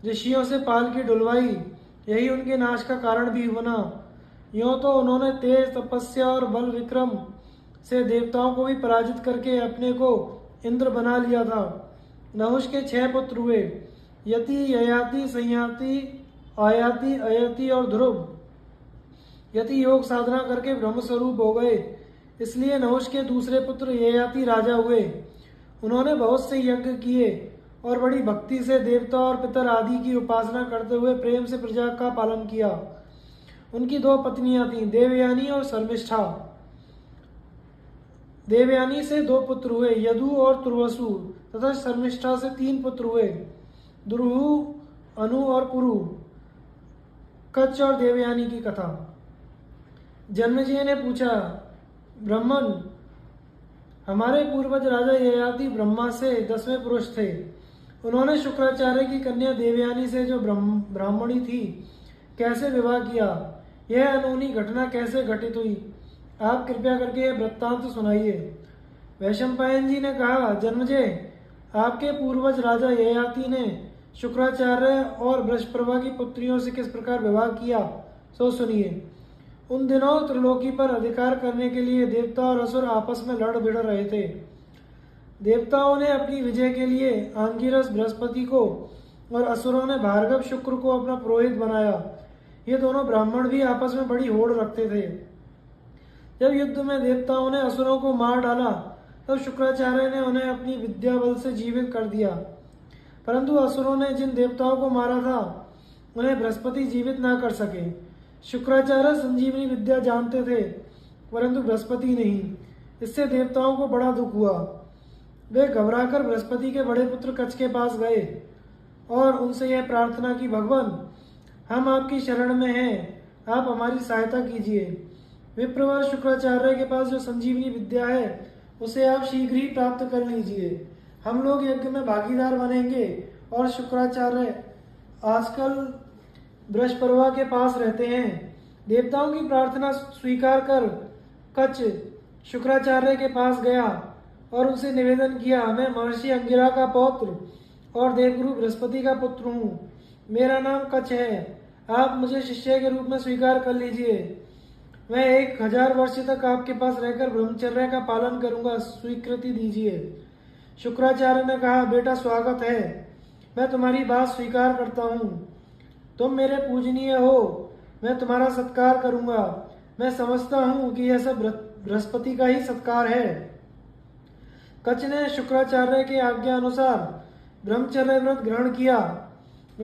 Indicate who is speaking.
Speaker 1: ऋषियों से पालकी डुलवाई, यही उनके नाश का कारण भी बना। यूं तो उन्होंने तेज तपस्या और बल विक्रम से देवताओं को भी पराजित करके अपने को इंद्र बना लिया था। नहुष के 6 पुत्र हुए, यति, ययाति, संयाति, आयाति, अयति और ध्रुव। यति योग साधना करके ब्रह्म स्वरूप हो गए, इसलिए नहुष के दूसरे पुत्र ययाति राजा हुए। उन्होंने बहुत से यज्ञ किए और बड़ी भक्ति से देवता और पितर आदि की उपासना करते हुए प्रेम से प्रजा का पालन किया। उनकी 2 पत्नियां थीं, देवयानी और शर्मिष्ठा। देवयानी से 2 पुत्र हुए, यदु और तुर्वसु, तथा शर्मिष्ठा से 3 पुत्र हुए, दुरुहु, अनु और पुरु। कच्छ और देवयानी की कथा। जन्मेजय ने पूछा, ब्राह्मण, हमारे पूर्वज राजा ययाति ब्रह्मा से 10वें पुरुष थे। उन्होंने शुक्राचार्य की कन्या देवयानी से, जो ब्राह्मणी थी, कैसे विवाह किया? यह अनूनी घटना कैसे घटित हुई? आप कृपया करके यह वृत्तांत सुनाइए। वैशंपायन जी ने कहा, जन्मेजय, आपके पूर्वज राजा ययाति ने शुक्राचार्य और बृहस्पति की पुत्रियों से किस प्रकार विवाह किया, सो सुनिए। उन दिनों त्रिलोकी पर अधिकार करने के लिए देवता और असुर आपस में लड़ भिड़ रहे थे। देवताओं ने अपनी विजय के लिए आंगिरस बृहस्पति को और असुरों ने भार्गव शुक्र को अपना पुरोहित बनाया। ये दोनों ब्राह्मण भी आपस में बड़ी होड़ रखते थे। जब युद्ध में देवताओं ने असुरों को मार डाला, तब शुक्राचार्य ने उन्हें अपनी विद्या बल से जीवित कर दिया। परंतु असुरों ने जिन देवताओं को मारा था, उन्हें बृहस्पति जीवित ना कर सके। शुक्राचार्य संजीवनी विद्या जानते थे, परंतु बृहस्पति नहीं। इससे देवताओं को बड़ा दुख हुआ। वे घबराकर बृहस्पति के बड़े पुत्र कच्छ के पास गए और उनसे यह प्रार्थना की, भगवान, हम आपकी शरण में हैं, आप हमारी सहायता कीजिए। विप्रवर शुक्राचार्य के पास जो संजीवनी विद्या है, उसे आप शीघ्र ही प्राप्त कर लीजिए। हम लोग यज्ञ में भागीदार बनेंगे और शुक्राचार्य आजकल बृहस्पति के पास रहते हैं। देवताओं की प्रार्थना स्वीकार कर कच्छ शुक्राचार्य के पास गया और उनसे निवेदन किया, मैं महर्षि अंगिरा का पौत्र और देवगुरु बृहस्पति का पुत्र हूँ। मेरा नाम कच्छ है। आप मुझे शिष्य के रूप में स्वीकार कर लीजिए। मैं 1000 वर्ष तक आपके पास रहकर ब्रह्मचर्य का पालन करूंगा, स्वीकृति दीजिए। शुक्राचार्य ने कहा, बेटा स्वागत है, मैं तुम्हारी बात स्वीकार करता हूँ। तुम मेरे पूजनीय हो, मैं तुम्हारा सत्कार करूंगा। मैं समझता हूँ कि यह सब बृहस्पति का ही सत्कार है। कच्छ ने शुक्राचार्य के आज्ञा अनुसार ब्रह्मचर्य व्रत ग्रहण किया